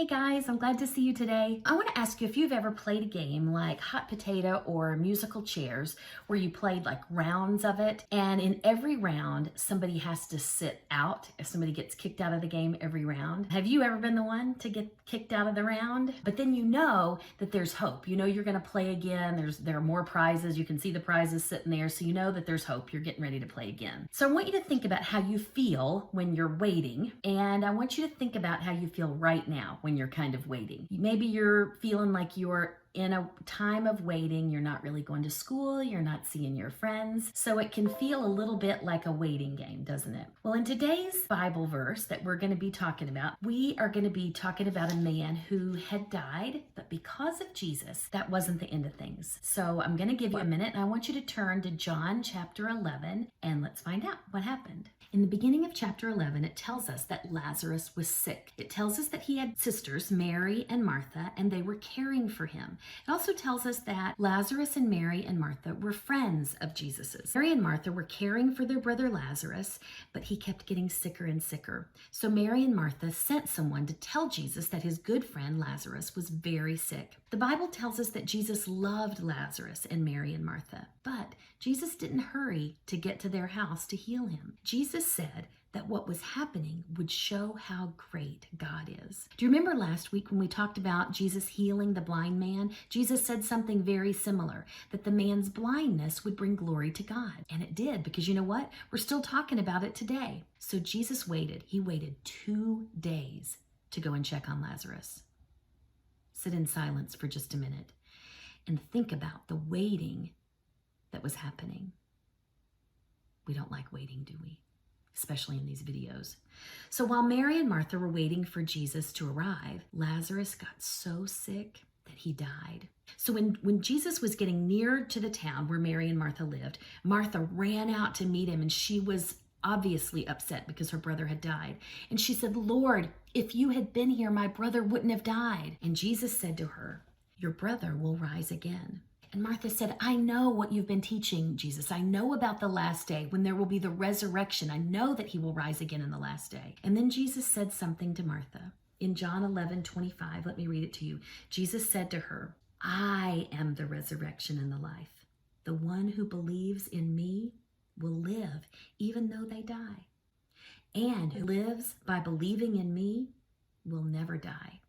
Hey guys, I'm glad to see you today. I want to ask you if you've ever played a game like hot potato or musical chairs where you played like rounds of it, and in every round somebody has to sit out if somebody gets kicked out of the game every round. Have you ever been the one to get kicked out of the round? But then you know that there's hope. You know you're going to play again. There are more prizes. You can see the prizes sitting there, so you know that there's hope. You're getting ready to play again. So I want you to think about how you feel when you're waiting, and I want you to think about how you feel right now when you're kind of waiting. Maybe you're feeling like you're in a time of waiting. You're not really going to school. You're not seeing your friends. So it can feel a little bit like a waiting game, doesn't it? Well, in today's Bible verse that we're going to be talking about, we are going to be talking about a man who had died, but because of Jesus, that wasn't the end of things. So I'm going to give you a minute and I want you to turn to John chapter 11 and let's find out what happened. In the beginning of chapter 11, it tells us that Lazarus was sick. It tells us that he had sisters, Mary and Martha, and they were caring for him. It also tells us that Lazarus and Mary and Martha were friends of Jesus's. Mary and Martha were caring for their brother Lazarus, but he kept getting sicker and sicker. So Mary and Martha sent someone to tell Jesus that his good friend Lazarus was very sick. The Bible tells us that Jesus loved Lazarus and Mary and Martha, but Jesus didn't hurry to get to their house to heal him. Jesus said that what was happening would show how great God is. Do you remember last week when we talked about Jesus healing the blind man? Jesus said something very similar, that the man's blindness would bring glory to God. And it did, because you know what? We're still talking about it today. So Jesus waited. He waited 2 days to go and check on Lazarus. Sit in silence for just a minute and think about the waiting that was happening. We don't like waiting, do we? Especially in these videos. So while Mary and Martha were waiting for Jesus to arrive, Lazarus got so sick that he died. So when Jesus was getting near to the town where Mary and Martha lived, Martha ran out to meet him, and she was obviously upset because her brother had died. And she said, "Lord, if you had been here, my brother wouldn't have died." And Jesus said to her, "Your brother will rise again." And Martha said, "I know what you've been teaching, Jesus. I know about the last day when there will be the resurrection. I know that he will rise again in the last day." And then Jesus said something to Martha. In John 11:25, let me read it to you. Jesus said to her, "I am the resurrection and the life. The one who believes in me will live even though they die. And who lives by believing in me will never die."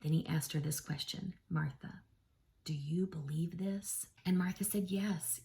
Then he asked her this question, "Martha, do you believe this?" And Martha said, "Yes,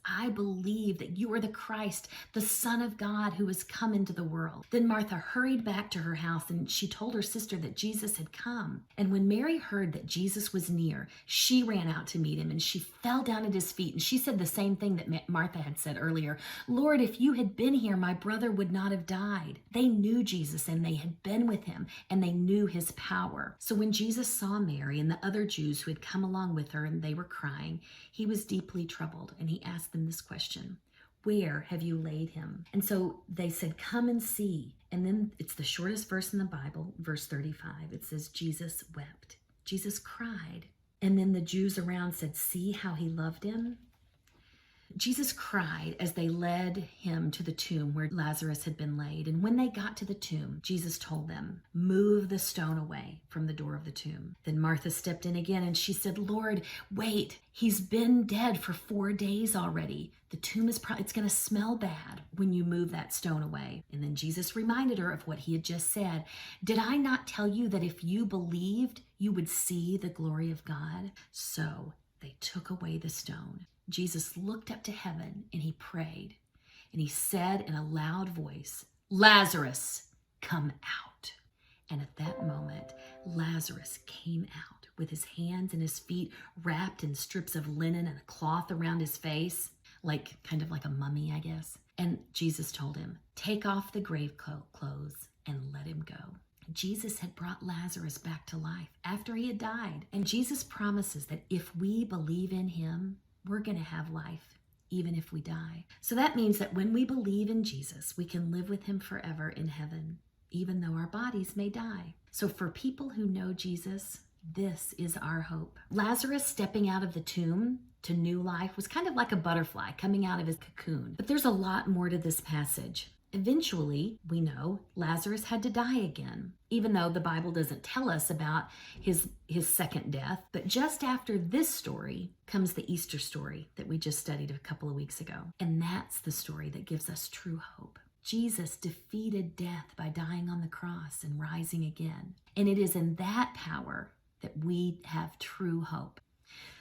I believe that you are the Christ, the Son of God who has come into the world." Then Martha hurried back to her house and she told her sister that Jesus had come. And when Mary heard that Jesus was near, she ran out to meet him and she fell down at his feet. And she said the same thing that Martha had said earlier. "Lord, if you had been here, my brother would not have died." They knew Jesus and they had been with him and they knew his power. So when Jesus saw Mary and the other Jews who had come along with her and they were crying, he was deeply troubled, and he asked them this question, "Where have you laid him?" And so they said, "Come and see." And then it's the shortest verse in the Bible, verse 35. It says, Jesus wept. Jesus cried. And then the Jews around said, "See how he loved him?" Jesus cried as they led him to the tomb where Lazarus had been laid. And when they got to the tomb, Jesus told them, "Move the stone away from the door of the tomb." Then Martha stepped in again and she said, "Lord, wait, he's been dead for 4 days already. The tomb it's going to smell bad when you move that stone away." And then Jesus reminded her of what he had just said. "Did I not tell you that if you believed, you would see the glory of God?" So they took away the stone. Jesus looked up to heaven and he prayed, and he said in a loud voice, "Lazarus, come out." And at that moment, Lazarus came out with his hands and his feet wrapped in strips of linen and a cloth around his face, kind of like a mummy, I guess. And Jesus told him, "Take off the grave clothes and let him go." Jesus had brought Lazarus back to life after he had died. And Jesus promises that if we believe in him, we're going to have life, even if we die. So that means that when we believe in Jesus, we can live with him forever in heaven, even though our bodies may die. So for people who know Jesus, this is our hope. Lazarus stepping out of the tomb to new life was kind of like a butterfly coming out of his cocoon. But there's a lot more to this passage. Eventually, we know Lazarus had to die again, even though the Bible doesn't tell us about his second death. But just after this story comes the Easter story that we just studied a couple of weeks ago. And that's the story that gives us true hope. Jesus defeated death by dying on the cross and rising again. And it is in that power that we have true hope.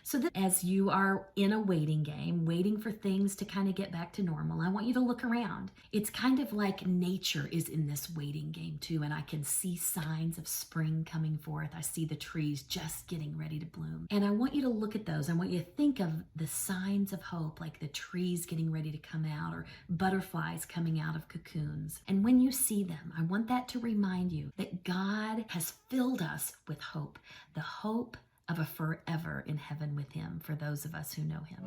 So that as you are in a waiting game, waiting for things to kind of get back to normal, I want you to look around. It's kind of like nature is in this waiting game too, and I can see signs of spring coming forth. I see the trees just getting ready to bloom. And I want you to look at those. I want you to think of the signs of hope, like the trees getting ready to come out or butterflies coming out of cocoons. And when you see them, I want that to remind you that God has filled us with hope, the hope of a forever in heaven with him for those of us who know him.